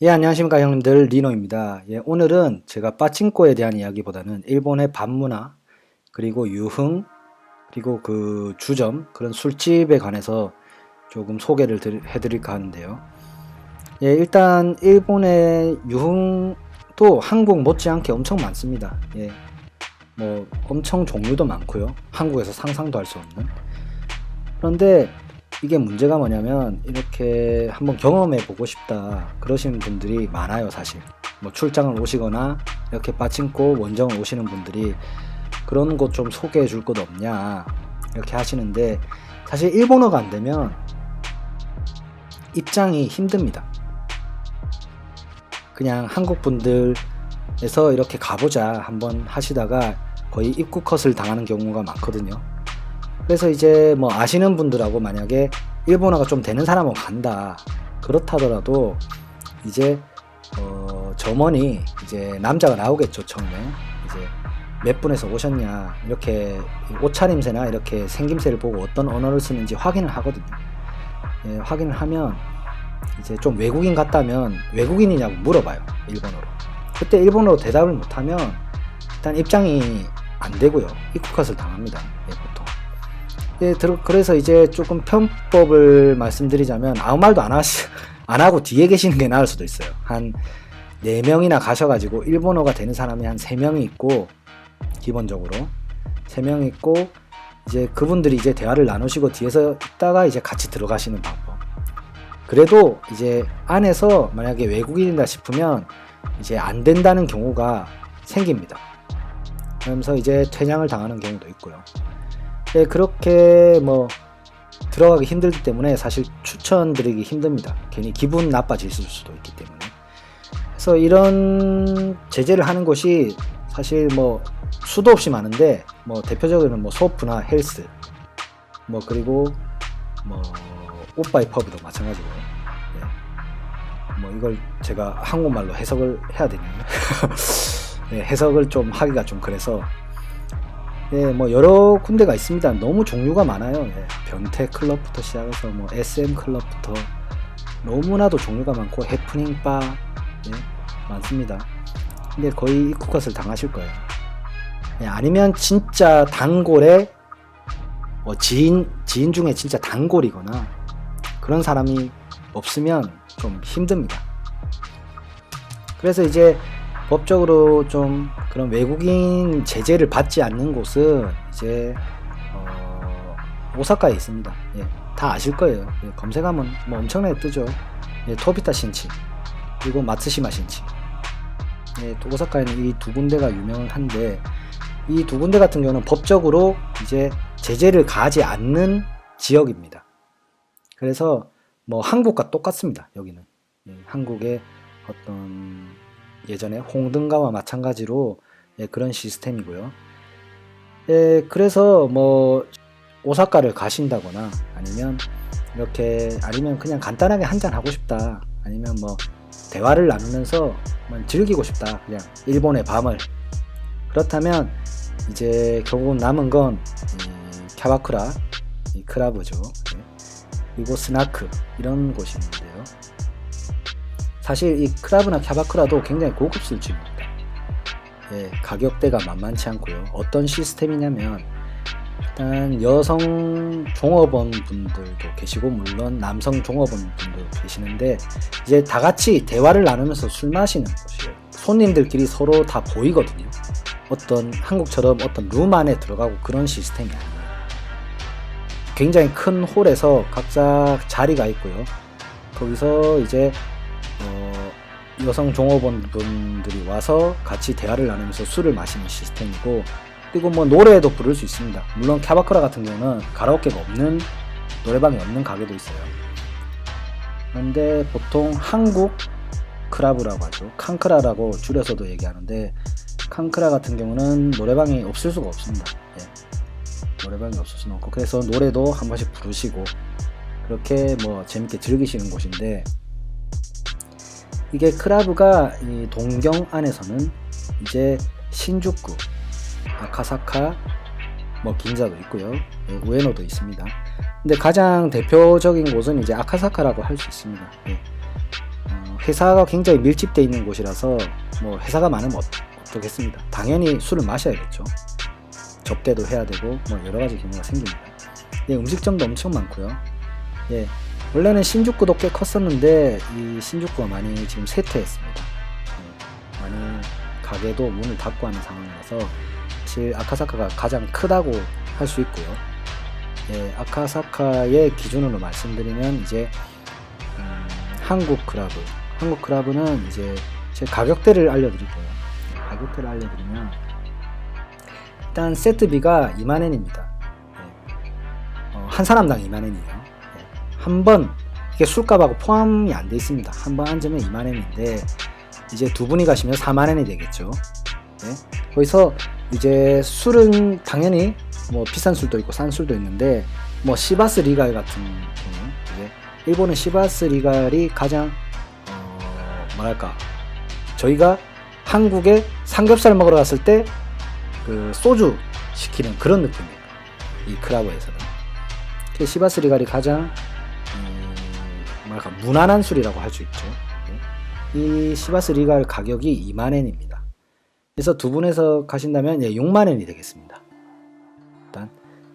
예, 안녕하십니까 형님들, 리노입니다. 예, 오늘은 제가 빠칭코에 대한 이야기보다는 일본의 밤문화, 그리고 유흥, 그리고 그 주점, 그런 술집에 관해서 조금 소개를 해드릴까 하는데요. 예, 일단 일본의 유흥도 한국 못지않게 엄청 많습니다. 예, 뭐 엄청 종류도 많고요. 한국에서 상상도 할 수 없는. 그런데 이게 문제가 뭐냐면 이렇게 한번 경험해 보고 싶다 그러시는 분들이 많아요. 사실 뭐 출장을 오시거나 이렇게 빠칭코 원정을 오시는 분들이 그런 곳 좀 소개해 줄 곳 없냐 이렇게 하시는데, 사실 일본어가 안 되면 입장이 힘듭니다. 그냥 한국 분들에서 이렇게 가보자 한번 하시다가 거의 입구 컷을 당하는 경우가 많거든요. 그래서 이제 뭐 아시는 분들하고 만약에 일본어가 좀 되는 사람은 간다 그렇다더라도 이제 점원이 이제 남자가 나오겠죠. 처음에 이제 몇 분에서 오셨냐 이렇게 옷차림새나 이렇게 생김새를 보고 어떤 언어를 쓰는지 확인을 하거든요. 예, 확인을 하면 이제 좀 외국인 같다면 외국인이냐고 물어봐요. 일본어로. 그때 일본어로 대답을 못하면 일단 입장이 안 되고요. 입국 컷을 당합니다. 예, 보통. 예, 그래서 이제 조금 편법을 말씀드리자면 아무 말도 안 하고 뒤에 계시는 게 나을 수도 있어요. 한 4명이나 가셔가지고 일본어가 되는 사람이 한 3명이 있고, 기본적으로 3명이 있고, 이제 그분들이 이제 대화를 나누시고 뒤에서 있다가 이제 같이 들어가시는 방법. 그래도 이제 안에서 만약에 외국인이다 싶으면 이제 안 된다는 경우가 생깁니다. 그러면서 이제 퇴장을 당하는 경우도 있고요. 네, 그렇게 뭐 들어가기 힘들기 때문에 사실 추천드리기 힘듭니다. 괜히 기분 나빠질 수도 있기 때문에. 그래서 이런 제재를 하는 곳이 사실 뭐 수도 없이 많은데, 뭐 대표적으로는 뭐 소프나 헬스, 뭐 그리고 뭐 오빠이 퍼브도 마찬가지고요. 네. 뭐 이걸 제가 한국말로 해석을 해야 되나요? 네, 해석을 좀 하기가 좀 그래서. 네, 뭐 여러 군데가 있습니다. 너무 종류가 많아요. 예, 변태 클럽부터 시작해서 뭐 SM 클럽부터 너무나도 종류가 많고 해프닝 바, 예, 많습니다. 근데 거의 입국 컷을 당하실 거예요. 예, 아니면 진짜 단골에 지인 중에 진짜 단골이거나 그런 사람이 없으면 좀 힘듭니다. 그래서 이제 법적으로 좀 그런 외국인 제재를 받지 않는 곳은 이제 오사카에 있습니다. 예, 다 아실 거예요. 예, 검색하면 뭐 엄청나게 뜨죠. 예, 토비타 신치 그리고 마츠시마 신치. 예, 오사카에는 이 두 군데가 유명한데, 이 두 군데 같은 경우는 법적으로 이제 제재를 가하지 않는 지역입니다. 그래서 뭐 한국과 똑같습니다. 여기는 예, 한국의 어떤 예전에 홍등가와 마찬가지로 예, 그런 시스템이고요. 예, 그래서 뭐 오사카를 가신다거나 아니면 그냥 간단하게 한잔 하고 싶다, 아니면 뭐 대화를 나누면서 즐기고 싶다, 그냥 일본의 밤을. 그렇다면 이제 결국은 남은 건 캬바쿠라, 이 클럽이죠. 예. 그리고 스나크, 이런 곳이 있는데요. 사실 이 클럽이나 캬바쿠라도 굉장히 고급 술집입니다. 예, 가격대가 만만치 않고요. 어떤 시스템이냐면, 일단 여성 종업원 분들도 계시고 물론 남성 종업원 분도 계시는데, 이제 다 같이 대화를 나누면서 술 마시는 곳이에요. 손님들끼리 서로 다 보이거든요. 어떤 한국처럼 어떤 룸 안에 들어가고 그런 시스템이 아니에요. 굉장히 큰 홀에서 각자 자리가 있고요. 거기서 이제 여성 종업원 분들이 와서 같이 대화를 나누면서 술을 마시는 시스템이고, 그리고 뭐 노래도 부를 수 있습니다. 물론 캬바쿠라 같은 경우는 카라오케가 없는, 노래방이 없는 가게도 있어요. 그런데 보통 한국 클럽이라고 하죠. 칸크라라고 줄여서도 얘기하는데, 칸크라 같은 경우는 노래방이 없을 수가 없습니다. 예. 노래방이 없을 수는 없고, 그래서 노래도 한 번씩 부르시고 그렇게 뭐 재밌게 즐기시는 곳인데, 이게 클럽가 이 동경 안에서는 이제 신주쿠, 아카사카, 뭐 긴자도 있고요. 예, 우에노도 있습니다. 근데 가장 대표적인 곳은 이제 아카사카라고 할 수 있습니다. 예. 회사가 굉장히 밀집되어 있는 곳이라서 뭐 회사가 많으면 어떻겠습니다. 당연히 술을 마셔야겠죠. 접대도 해야 되고 뭐 여러 가지 경우가 생깁니다. 예, 음식점도 엄청 많고요. 예, 원래는 신주쿠도 꽤 컸었는데 이 신주쿠가 많이 지금 쇠퇴했습니다. 예, 많이 가게도 문을 닫고 하는 상황이라서 사실 아카사카가 가장 크다고 할 수 있고요. 예, 아카사카의 기준으로 말씀드리면 이제 한국 크라브는 이제 제 가격대를 알려드릴게요. 가격대를 알려드리면 일단 세트비가 20,000엔입니다. 한 사람당 20,000엔이에요. 한 번 이게 술값하고 포함이 안 돼 있습니다. 한 번 앉으면 20,000엔인데 이제 두 분이 가시면 40,000엔이 되겠죠. 네? 거기서 이제 술은 당연히 뭐 비싼 술도 있고 싼 술도 있는데 뭐 시바스 리갈 같은 경우 이제 일본은 시바스 리갈이 가장 뭐랄까 저희가 한국에 삼겹살 먹으러 갔을 때 그 소주 시키는 그런 느낌이에요. 이 크라브에서는 시바스 리갈이 가장 뭐랄까 무난한 술이라고 할 수 있죠. 이 시바스 리갈 가격이 20,000엔입니다. 그래서 두 분에서 가신다면 60,000엔이 되겠습니다. 일단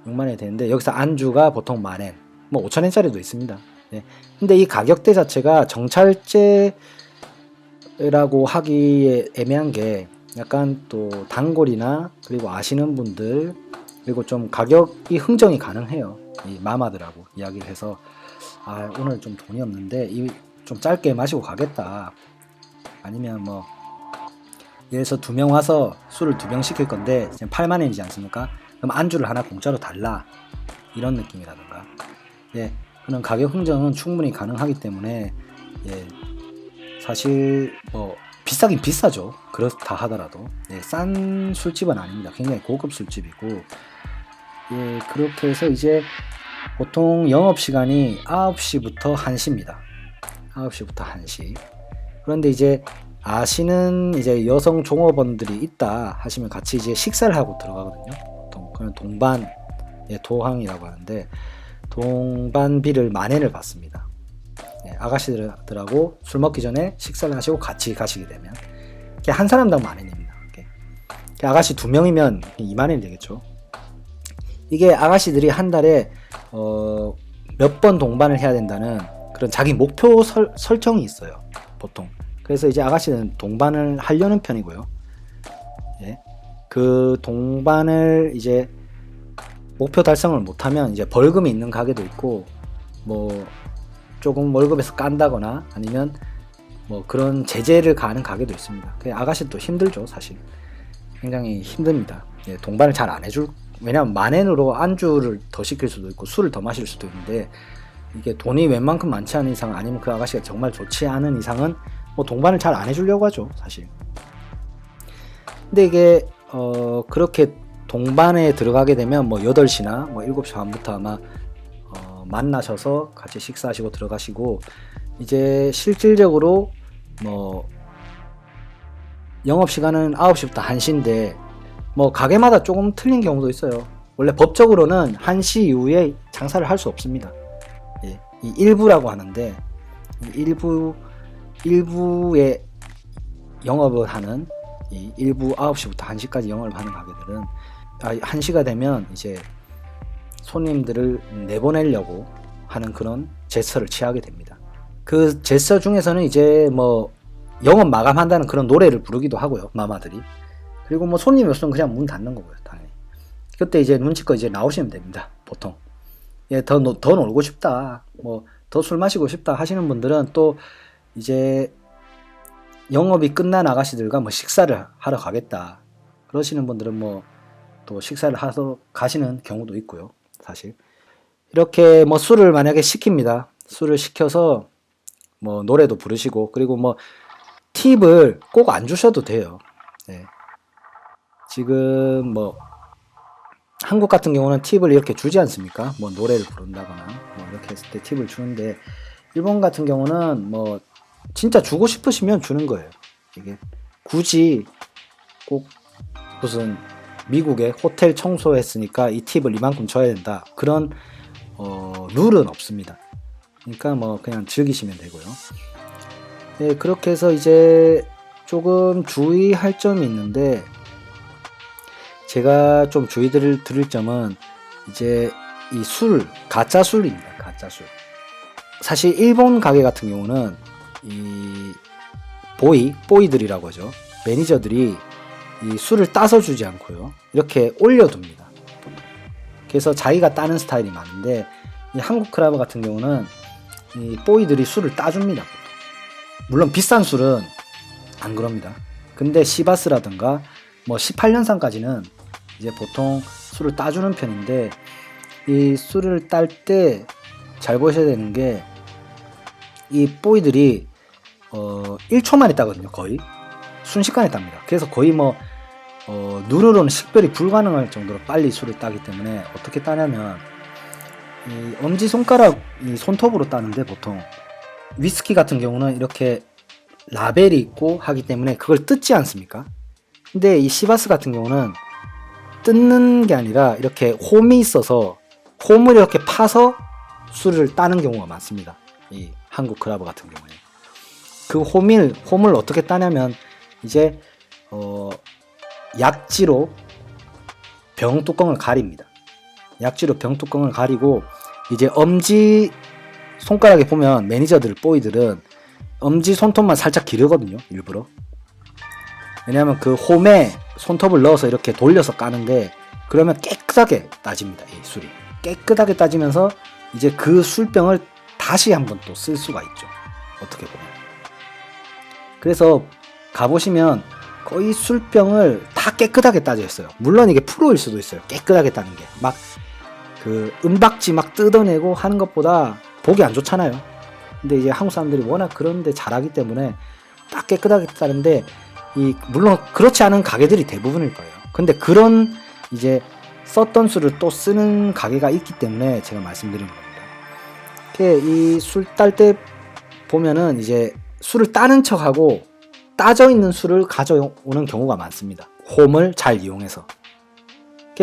60,000엔이 되는데 여기서 안주가 보통 10,000엔, 뭐 5,000엔짜리도 있습니다. 네. 근데 이 가격대 자체가 정찰제라고 하기에 애매한 게 약간 또 단골이나 그리고 아시는 분들 그리고 좀 가격이 흥정이 가능해요. 이 마마들하고 이야기를 해서 아 오늘 좀 돈이 없는데 이 좀 짧게 마시고 가겠다. 아니면 뭐 예를 들어서 2명 와서 술을 2병 시킬 건데 지금 80,000엔이지 않습니까? 그럼 안주를 하나 공짜로 달라. 이런 느낌이라든가. 예, 그런 가격 흥정은 충분히 가능하기 때문에 예, 사실 뭐 비싸긴 비싸죠. 그렇다 하더라도 예, 싼 술집은 아닙니다. 굉장히 고급 술집이고 예, 그렇게 해서 이제 보통 영업시간이 9시부터 1시입니다. 9시부터 1시. 그런데 이제 아시는 이제 여성 종업원들이 있다 하시면 같이 이제 식사를 하고 들어가거든요. 보통 그런 동반, 예, 도항이라고 하는데 동반비를 10,000엔을 받습니다. 예, 아가씨들하고 술 먹기 전에 식사를 하시고 같이 가시게 되면 한 사람당 10,000엔입니다. 아가씨 2명이면 20,000엔이 되겠죠. 이게 아가씨들이 한 달에 몇 번 동반을 해야 된다는 그런 자기 목표 설정이 있어요. 보통. 그래서 이제 아가씨는 동반을 하려는 편이고요. 예. 그 동반을 이제 목표 달성을 못하면 이제 벌금이 있는 가게도 있고 뭐 조금 월급에서 깐다거나 아니면 뭐 그런 제재를 가하는 가게도 있습니다. 아가씨도 힘들죠, 사실. 굉장히 힘듭니다. 예, 동반을 잘 안 해줄. 왜냐면 10,000엔으로 안주를 더 시킬 수도 있고 술을 더 마실 수도 있는데 이게 돈이 웬만큼 많지 않은 이상 아니면 그 아가씨가 정말 좋지 않은 이상은 뭐 동반을 잘 안 해주려고 하죠, 사실. 근데 이게 그렇게 동반에 들어가게 되면 뭐 8시나 뭐 7시 반부터 아마 만나셔서 같이 식사하시고 들어가시고 이제 실질적으로 뭐 영업시간은 9시부터 1시인데 뭐 가게마다 조금 틀린 경우도 있어요. 원래 법적으로는 1시 이후에 장사를 할 수 없습니다. 예, 이 일부라고 하는데 이 일부에 영업을 하는 이 일부 9시부터 1시까지 영업을 하는 가게들은 1시가 되면 이제 손님들을 내보내려고 하는 그런 제스처를 취하게 됩니다. 그 제스처 중에서는 이제 뭐 영업 마감한다는 그런 노래를 부르기도 하고요, 마마들이. 그리고 뭐 손님이 없으면 그냥 문 닫는 거고요, 당연히. 그때 이제 눈치껏 이제 나오시면 됩니다, 보통. 예, 더 놀고 싶다, 뭐 더 술 마시고 싶다 하시는 분들은 또 이제 영업이 끝난 아가씨들과 뭐 식사를 하러 가겠다 그러시는 분들은 뭐 또 식사를 하러 가시는 경우도 있고요, 사실. 이렇게 뭐 술을 만약에 시킵니다. 술을 시켜서 뭐 노래도 부르시고 그리고 뭐 팁을 꼭 안 주셔도 돼요. 네. 지금 뭐 한국 같은 경우는 팁을 이렇게 주지 않습니까? 뭐 노래를 부른다거나 뭐 이렇게 했을 때 팁을 주는데 일본 같은 경우는 뭐 진짜 주고 싶으시면 주는 거예요. 이게 굳이 꼭 무슨 미국에 호텔 청소했으니까 이 팁을 이만큼 줘야 된다 그런 룰은 없습니다. 그러니까 뭐 그냥 즐기시면 되고요. 예, 그렇게 해서 이제 조금 주의할 점이 있는데, 제가 좀 주의를 드릴 점은 이제 이 가짜 술입니다. 가짜 술. 사실 일본 가게 같은 경우는 이 보이들이라고 하죠. 매니저들이 이 술을 따서 주지 않고요. 이렇게 올려둡니다. 그래서 자기가 따는 스타일이 많은데, 이 한국 클럽 같은 경우는 이 보이들이 술을 따줍니다. 물론 비싼 술은 안 그럽니다. 근데 시바스라든가 뭐 18년산까지는 이제 보통 술을 따주는 편인데, 이 술을 딸 때 잘 보셔야 되는 게, 이 보이들이 1초 만에 따거든요. 거의 순식간에 tab니다. 그래서 거의 뭐 눈으로는 식별이 불가능할 정도로 빨리 술을 따기 때문에 어떻게 따냐면, 이 엄지손가락 이 손톱으로 따는데, 보통 위스키 같은 경우는 이렇게 라벨이 있고 하기 때문에 그걸 뜯지 않습니까? 근데 이 시바스 같은 경우는 뜯는 게 아니라 이렇게 홈이 있어서 홈을 이렇게 파서 술을 따는 경우가 많습니다. 이 한국 클라브 같은 경우에 그 홈을 어떻게 따냐면, 이제 약지로 병 뚜껑을 가립니다. 약지로 병 뚜껑을 가리고, 이제 엄지 손가락에 보면 매니저들 보이들은 엄지 손톱만 살짝 기르거든요. 일부러. 왜냐하면 그 홈에 손톱을 넣어서 이렇게 돌려서 까는데, 그러면 깨끗하게 따집니다. 이 술이 깨끗하게 따지면서 이제 그 술병을 다시 한번 또 쓸 수가 있죠. 어떻게 보면. 그래서 가보시면 거의 술병을 다 깨끗하게 따져 있어요. 물론 이게 프로일 수도 있어요. 깨끗하게 따는 게 막 그 은박지 막 뜯어내고 하는 것보다 보기 안 좋잖아요. 근데 이제 한국 사람들이 워낙 그런데 잘하기 때문에 딱 깨끗하게 따는데, 물론 그렇지 않은 가게들이 대부분일 거예요. 근데 그런 이제 썼던 술을 또 쓰는 가게가 있기 때문에 제가 말씀드리는 겁니다. 이 술 딸 때 보면은 이제 술을 따는 척하고 따져 있는 술을 가져오는 경우가 많습니다. 홈을 잘 이용해서.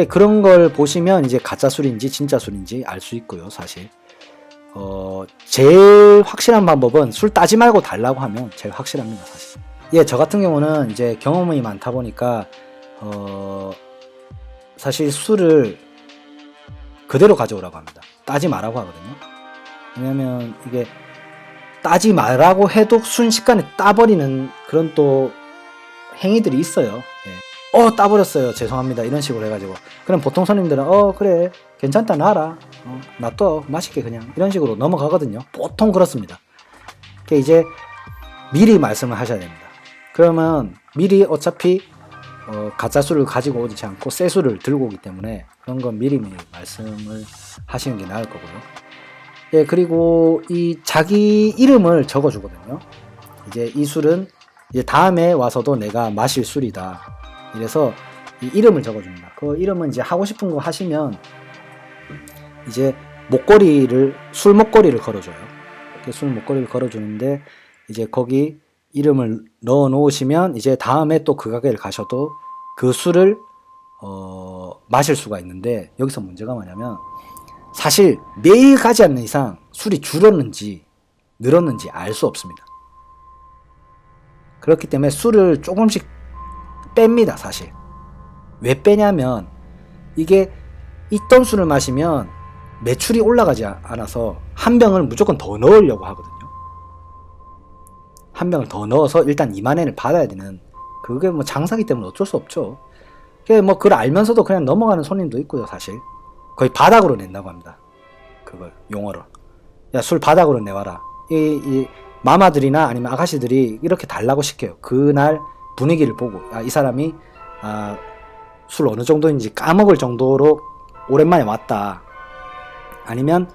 그런 걸 보시면 이제 가짜 술인지 진짜 술인지 알 수 있고요. 사실 제일 확실한 방법은 술 따지 말고 달라고 하면 제일 확실합니다. 사실. 예, 저 같은 경우는 이제 경험이 많다 보니까 사실 술을 그대로 가져오라고 합니다. 따지 말라고 하거든요. 왜냐면 이게 따지 말라고 해도 순식간에 따버리는 그런 또 행위들이 있어요. 예. 따버렸어요. 죄송합니다. 이런 식으로 해가지고. 그럼 보통 손님들은 그래 괜찮다 놔라. 놔둬 맛있게 그냥 이런 식으로 넘어가거든요. 보통 그렇습니다. 이제 미리 말씀을 하셔야 됩니다. 그러면 미리 어차피 가짜 술을 가지고 오지 않고 새 술을 들고 오기 때문에 그런 건 미리 말씀을 하시는 게 나을 거고요. 예, 그리고 이 자기 이름을 적어 주거든요. 이제 이 술은 이제 다음에 와서도 내가 마실 술이다. 이래서 이 이름을 적어 줍니다. 그 이름은 이제 하고 싶은 거 하시면 이제 술 목걸이를 걸어줘요. 이렇게 술 목걸이를 걸어주는데, 이제 거기 이름을 넣어 놓으시면 이제 다음에 또 그 가게를 가셔도 그 술을 마실 수가 있는데, 여기서 문제가 뭐냐면, 사실 매일 가지 않는 이상 술이 줄었는지 늘었는지 알 수 없습니다. 그렇기 때문에 술을 조금씩 뺍니다. 사실 왜 빼냐면, 이게 있던 술을 마시면 매출이 올라가지 않아서 한 병을 무조건 더 넣으려고 하거든요. 한 병을 더 넣어서 일단 2만엔을 받아야 되는, 그게 뭐 장사기 때문에 어쩔 수 없죠. 뭐 그걸 알면서도 그냥 넘어가는 손님도 있고요. 사실 거의 바닥으로 낸다고 합니다. 그걸 용어로, 야 술 바닥으로 내와라. 이 마마들이나 아니면 아가씨들이 이렇게 달라고 시켜요. 그날 분위기를 보고, 이 사람이 술 어느 정도인지 까먹을 정도로 오랜만에 왔다, 아니면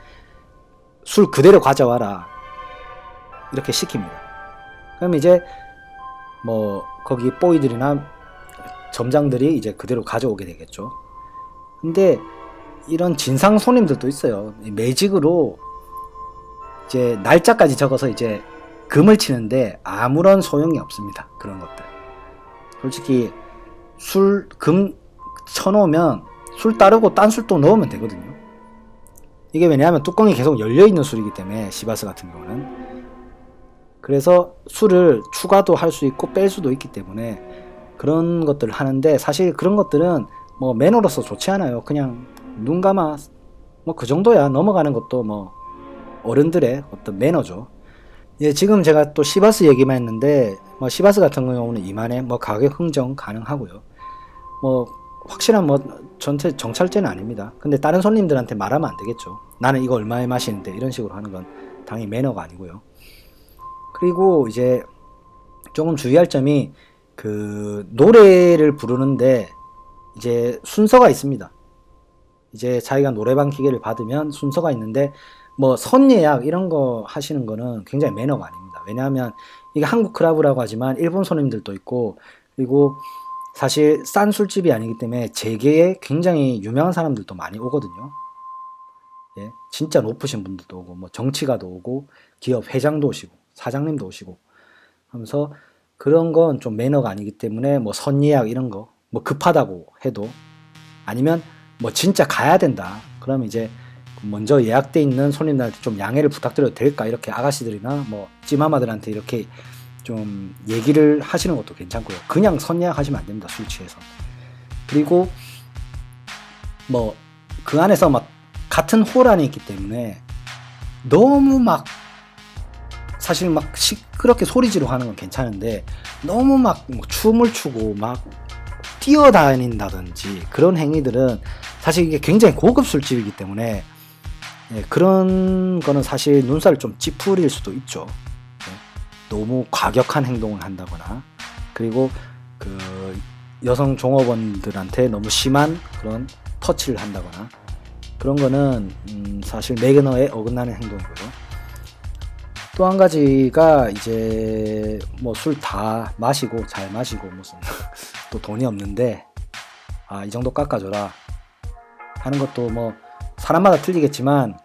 술 그대로 가져와라, 이렇게 시킵니다. 그럼 이제 뭐 거기 보이들이나 점장들이 이제 그대로 가져오게 되겠죠. 근데 이런 진상 손님들도 있어요. 매직으로 이제 날짜까지 적어서 이제 금을 치는데 아무런 소용이 없습니다. 그런 것들. 솔직히 금 쳐놓으면 술 따르고 딴 술 또 넣으면 되거든요. 이게 왜냐하면 뚜껑이 계속 열려있는 술이기 때문에, 시바스 같은 경우는. 그래서 술을 추가도 할 수 있고 뺄 수도 있기 때문에 그런 것들을 하는데, 사실 그런 것들은 뭐 매너로서 좋지 않아요. 그냥 눈 감아 뭐 그 정도야. 넘어가는 것도 뭐 어른들의 어떤 매너죠. 예, 지금 제가 또 시바스 얘기만 했는데, 뭐 시바스 같은 경우는 이만해 뭐 가격 흥정 가능하고요. 뭐 확실한 뭐 전체 정찰제는 아닙니다. 근데 다른 손님들한테 말하면 안 되겠죠. 나는 이거 얼마에 마시는데, 이런 식으로 하는 건 당연히 매너가 아니고요. 그리고 이제 조금 주의할 점이, 그 노래를 부르는데 이제 순서가 있습니다. 이제 자기가 노래방 기계를 받으면 순서가 있는데, 뭐 선예약 이런 거 하시는 거는 굉장히 매너가 아닙니다. 왜냐하면 이게 한국 클럽이라고 하지만 일본 손님들도 있고, 그리고 사실 싼 술집이 아니기 때문에 재계에 굉장히 유명한 사람들도 많이 오거든요. 예, 진짜 높으신 분들도 오고, 뭐 정치가도 오고, 기업 회장도 오시고, 사장님도 오시고 하면서, 그런 건 좀 매너가 아니기 때문에 뭐 선예약 이런 거 뭐 급하다고 해도, 아니면 뭐 진짜 가야 된다 그러면 이제 먼저 예약돼 있는 손님들한테 좀 양해를 부탁드려도 될까, 이렇게 아가씨들이나 뭐 찌마마들한테 이렇게 좀 얘기를 하시는 것도 괜찮고요. 그냥 선예약 하시면 안 됩니다, 술 취해서. 그리고 뭐 그 안에서 막 같은 홀 안에 있기 때문에 너무 막, 사실 막 시끄럽게 소리 지르고 하는 건 괜찮은데, 너무 막 춤을 추고 막 뛰어다닌다든지 그런 행위들은, 사실 이게 굉장히 고급 술집이기 때문에 예, 그런 거는 사실 눈살을 좀 찌푸릴 수도 있죠. 예, 너무 과격한 행동을 한다거나, 그리고 그 여성 종업원들한테 너무 심한 그런 터치를 한다거나, 그런 거는 사실 매너에 어긋나는 행동이고요. 또 한 가지가 이제 뭐 술 다 마시고 잘 마시고 무슨 또 돈이 없는데 이 정도 깎아줘라 하는 것도 뭐 사람마다 틀리겠지만,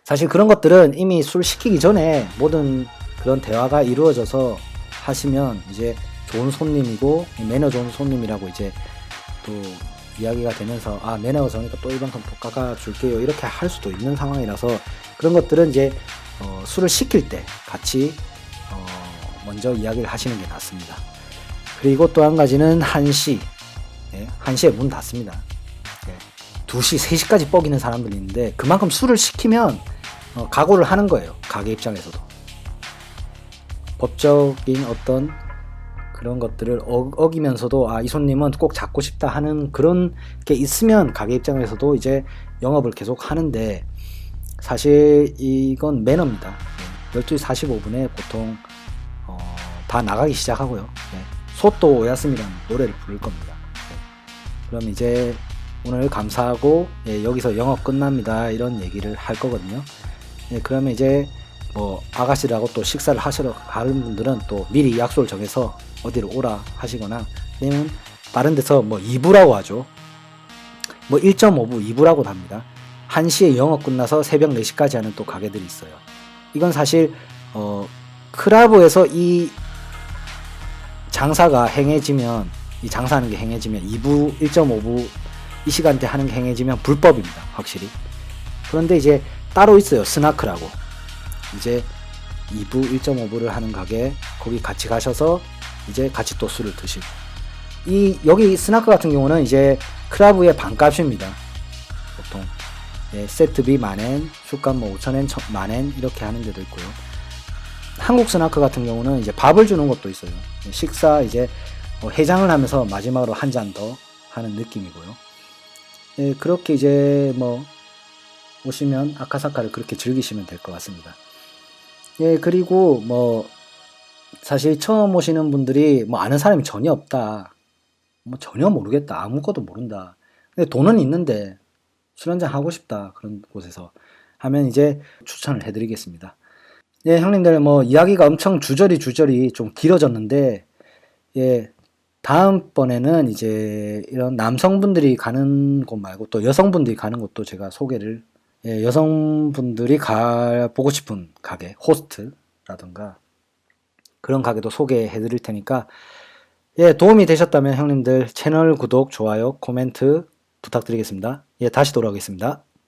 사실 그런 것들은 이미 술 시키기 전에 모든 그런 대화가 이루어져서 하시면 이제 좋은 손님이고 매너 좋은 손님이라고 이제 또 이야기가 되면서, 매너가 좋으니까 또 이만큼 더 깎아줄게요 이렇게 할 수도 있는 상황이라서, 그런 것들은 이제 술을 시킬 때 같이 먼저 이야기를 하시는 게 낫습니다. 그리고 또 한 가지는 1시, 1시에 문 닫습니다. 2시, 3시까지 뻐기는 사람들이 있는데, 그만큼 술을 시키면 각오를 하는 거예요, 가게 입장에서도. 법적인 어떤 그런 것들을 어기면서도 이 손님은 꼭 잡고 싶다 하는 그런 게 있으면 가게 입장에서도 이제 영업을 계속 하는데, 사실 이건 매너입니다. 12시 45분에 보통 다 나가기 시작하고요. 소또 오야스미라는 노래를 부를 겁니다. 그럼 이제 오늘 감사하고 여기서 영업 끝납니다 이런 얘기를 할 거거든요. 그러면 이제 뭐 아가씨라고 또 식사를 하시러 가는 분들은 또 미리 약속을 정해서 어디로 오라 하시거나, 아니면 다른 데서 뭐 2부라고 하죠. 뭐 1.5부 2부라고 합니다. 1시에 영업 끝나서 새벽 4시까지 하는 또 가게들이 있어요. 이건 사실 클라브에서 이 장사가 행해지면, 이 장사하는 게 행해지면 2부 1.5부 이 시간대 하는 게 행해지면 불법입니다, 확실히. 그런데 이제 따로 있어요, 스나크라고. 이제 2부 1.5부를 하는 가게, 거기 같이 가셔서 이제 같이 또 술을 드시고, 여기 스나크 같은 경우는 이제 클라브의 반값입니다. 보통 세트비 10,000엔, 술값 뭐 5,000엔, 10,000엔 이렇게 하는 데도 있고요. 한국 스나크 같은 경우는 이제 밥을 주는 것도 있어요. 식사 이제 해장을 하면서 마지막으로 한 잔 더 하는 느낌이고요. 그렇게 이제 뭐 오시면 아카사카를 그렇게 즐기시면 될 것 같습니다. 그리고 뭐 사실 처음 오시는 분들이 뭐 아는 사람이 전혀 없다, 뭐 전혀 모르겠다, 아무것도 모른다, 근데 돈은 있는데 술 한잔 하고 싶다, 그런 곳에서 하면 이제 추천을 해드리겠습니다. 형님들 뭐 이야기가 엄청 주저리 좀 길어졌는데, 다음번에는 이제 이런 남성분들이 가는 곳 말고 또 여성분들이 가는 곳도 제가 소개를, 여성분들이 보고 싶은 가게, 호스트라든가 그런 가게도 소개해 드릴 테니까, 도움이 되셨다면 형님들 채널 구독, 좋아요, 코멘트 부탁드리겠습니다. 다시 돌아오겠습니다.